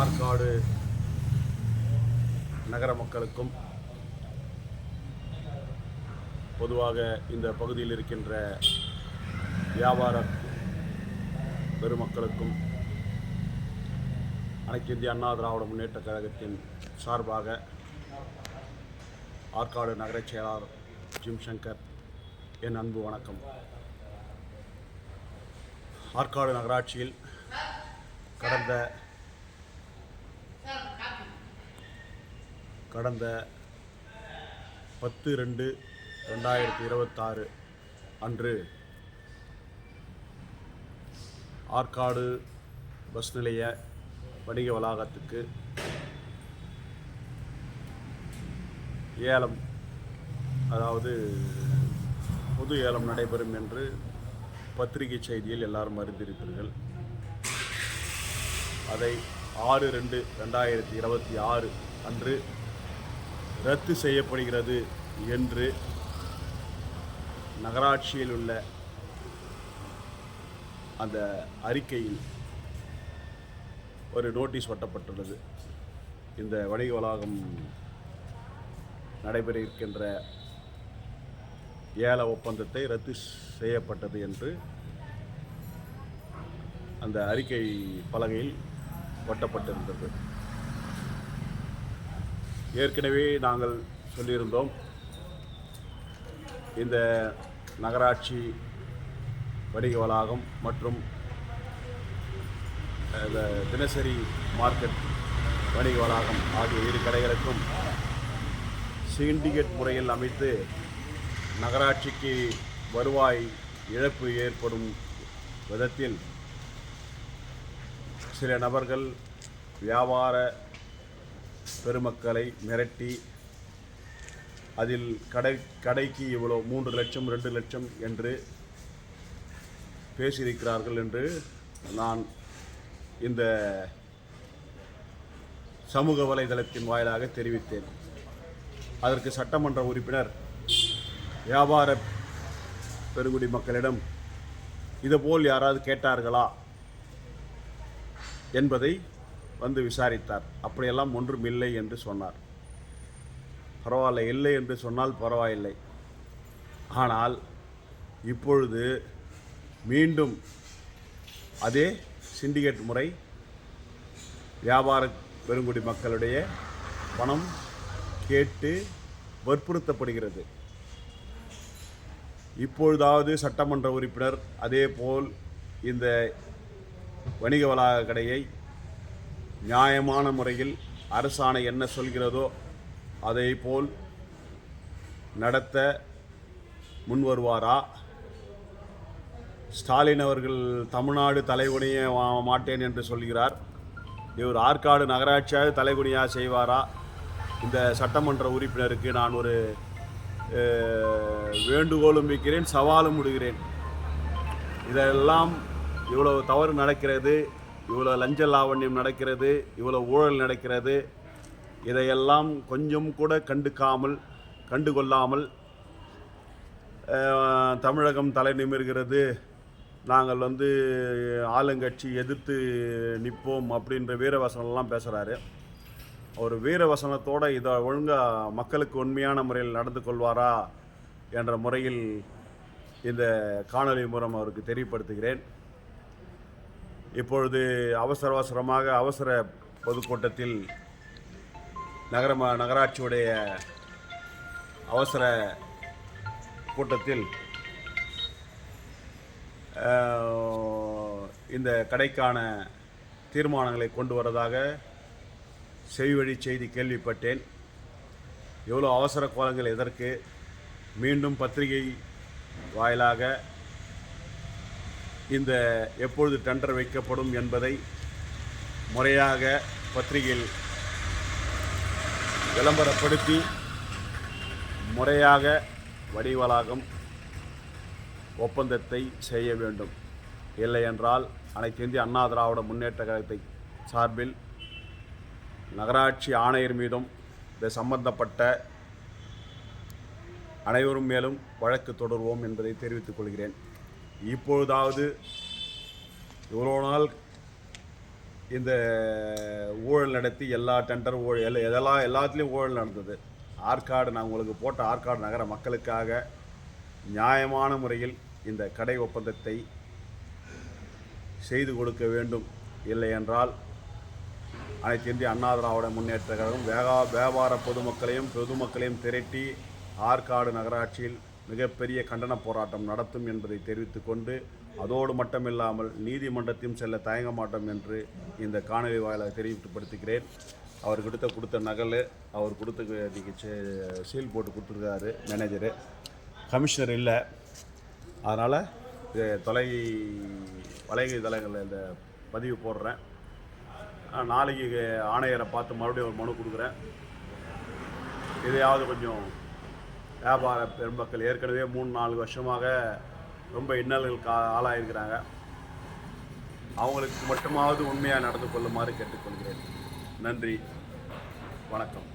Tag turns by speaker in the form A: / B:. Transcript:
A: ஆற்காடு நகர மக்களுக்கும் பொதுவாக இந்த பகுதியில் இருக்கின்ற வியாபார பெருமக்களுக்கும் அனைத்து இந்திய அண்ணா திராவிட முன்னேற்றக் கழகத்தின் சார்பாக ஆற்காடு நகரச் செயலாளர் ஜிம் சங்கர் என் அன்பு வணக்கம். ஆற்காடு நகராட்சியில் கடந்த 10/2/2026 அன்று ஆற்காடு பஸ் நிலைய வணிக வளாகத்துக்கு ஏலம், அதாவது பொது ஏலம் நடைபெறும் என்று பத்திரிகை செய்தியில் எல்லாரும் அறிந்திருப்பீர்கள். அதை 6/2/2026 அன்று ரத்து செய்யப்படுகிறது என்று நகராட்சியில் உள்ள அந்த அறிக்கையில் ஒரு நோட்டீஸ் ஒட்டப்பட்டுள்ளது. இந்த வணிக வளாகம் நடைபெற இருக்கின்ற ஏல ஒப்பந்தத்தை ரத்து செய்யப்பட்டது என்று அந்த அறிக்கை பலகையில் ஒட்டப்பட்டிருந்தது. ஏற்கனவே நாங்கள் சொல்லியிருந்தோம், இந்த நகராட்சி வணிக வளாகம் மற்றும் தினசரி மார்க்கெட் வணிக வளாகம் ஆகிய இரு கடைகளுக்கும் சிண்டிகேட் முறையில் அமைத்து நகராட்சிக்கு வருவாய் இழப்பு ஏற்படும் விதத்தில் சில நபர்கள் வியாபார பெருமக்களை மிரட்டி அதில் கடைக்கு இவ்வளோ 3 லட்சம் 2 லட்சம் என்று பேசியிருக்கிறார்கள் என்று நான் இந்த சமூக வலைதளத்தின் வாயிலாக தெரிவித்தேன். அதற்கு சட்டமன்ற உறுப்பினர் வியாபார பெருங்குடி மக்களிடம் இதுபோல் யாராவது கேட்டார்களா என்பதை வந்து விசாரித்தார். அப்படியெல்லாம் ஒன்றும் இல்லை என்று சொன்னார். பரவாயில்லை, இல்லை என்று சொன்னால் பரவாயில்லை. ஆனால் இப்பொழுது மீண்டும் அதே சிண்டிகேட் முறை வியாபார பெருங்குடி மக்களுடைய பணம் கேட்டு வற்புறுத்தப்படுகிறது. இப்பொழுதாவது சட்டமன்ற உறுப்பினர் அதேபோல் இந்த வணிக வளாக கடையை நியாயமான முறையில் அரசாணை என்ன சொல்கிறதோ அதை போல் நடத்த முன்வருவாரா? ஸ்டாலின் அவர்கள் தமிழ்நாடு தலைகுனிய மாட்டேன் என்று சொல்கிறார். இவர் ஆற்காடு நகராட்சியாக தலைகுனியாக செய்வாரா? இந்த சட்டமன்ற உறுப்பினருக்கு நான் ஒரு வேண்டுகோளும் வைக்கிறேன், சவாலும் விடுகிறேன். இதெல்லாம் இவ்வளவு தவறு நடக்கிறது, இவ்வளோ லஞ்ச லாவண்யம் நடக்கிறது, இவ்வளோ ஊழல் நடக்கிறது. இதையெல்லாம் கொஞ்சம் கூட கண்டுகொள்ளாமல் தமிழகம் தலை நிமிர்கிறது, நாங்கள் ஆளுங்கட்சி எதிர்த்து நிற்போம் அப்படின்ற வீரவசனம்லாம் பேசுகிறாரு. ஒரு வீரவசனத்தோடு இதை ஒழுங்காக மக்களுக்கு உண்மையான முறையில் நடந்து கொள்வாரா என்ற முறையில் இந்த காணொலி மூலம் அவருக்கு தெரியப்படுத்துகிறேன். இப்பொழுது அவசரமாக அவசர பொதுக்கூட்டத்தில் நகராட்சியுடைய அவசர கூட்டத்தில் இந்த கடைக்கான தீர்மானங்களை கொண்டு வரதாக செவிவழி செய்தி கேள்விப்பட்டேன். எவ்வளோ அவசர கோலங்கள் எதற்கு? மீண்டும் பத்திரிகை வாயிலாக இந்த எப்பொழுது டெண்டர் வைக்கப்படும் என்பதை முறையாக பத்திரிகையில் விளம்பரப்படுத்தி முறையாக வணிக வளாகம் ஒப்பந்தத்தை செய்ய வேண்டும். இல்லை என்றால் அனைத்து இந்திய அண்ணா திராவிட முன்னேற்ற கழகத்தை சார்பில் நகராட்சி ஆணையர் மீதும் இந்த சம்பந்தப்பட்ட அனைவரும் மேலும் வழக்கு தொடர்வோம் என்பதை தெரிவித்துக் கொள்கிறேன். இப்பொழுதாவது இவ்வளோ நாள் இந்த ஊழல் நடத்தி எல்லா டெண்டர் ஊழல் எல்லாத்துலேயும் ஊழல் நடந்தது. ஆற்காடு நான் உங்களுக்கு போட்ட ஆற்காடு நகர மக்களுக்காக நியாயமான முறையில் இந்த கடை ஒப்பந்தத்தை செய்து கொடுக்க வேண்டும். இல்லை என்றால் அனைத்து இந்திய அண்ணா திராவிட முன்னேற்ற கழகம் வியாபார பொதுமக்களையும் திரட்டி ஆற்காடு நகராட்சியில் மிகப்பெரிய கண்டன போராட்டம் நடத்தும் என்பதை தெரிவித்துக்கொண்டு, அதோடு மட்டுமில்லாமல் நீதிமன்றத்தையும் செல்ல தயங்க மாட்டோம் என்று இந்த காணொலி வாயிலாக தெரிவித்துப்படுத்துகிறேன். அவர் கொடுத்த நகல் அவர் சீல் போட்டு கொடுத்துருக்காரு மேனேஜரு, கமிஷனர் இல்லை. அதனால் வலைதளங்களில் இந்த பதிவு போடுறேன். நாளைக்கு ஆணையரை பார்த்து மறுபடியும் ஒரு மனு கொடுக்குறேன். இதையாவது கொஞ்சம் வியாபார பெருமக்கள் ஏற்கனவே 3-4 வருஷமாக ரொம்ப இன்னல்களுக்கு ஆளாயிருக்கிறாங்க. அவங்களுக்கு மட்டுமாவது உண்மையாக நடந்து கொள்ளுமாறு கேட்டுக்கொள்கிறேன். நன்றி, வணக்கம்.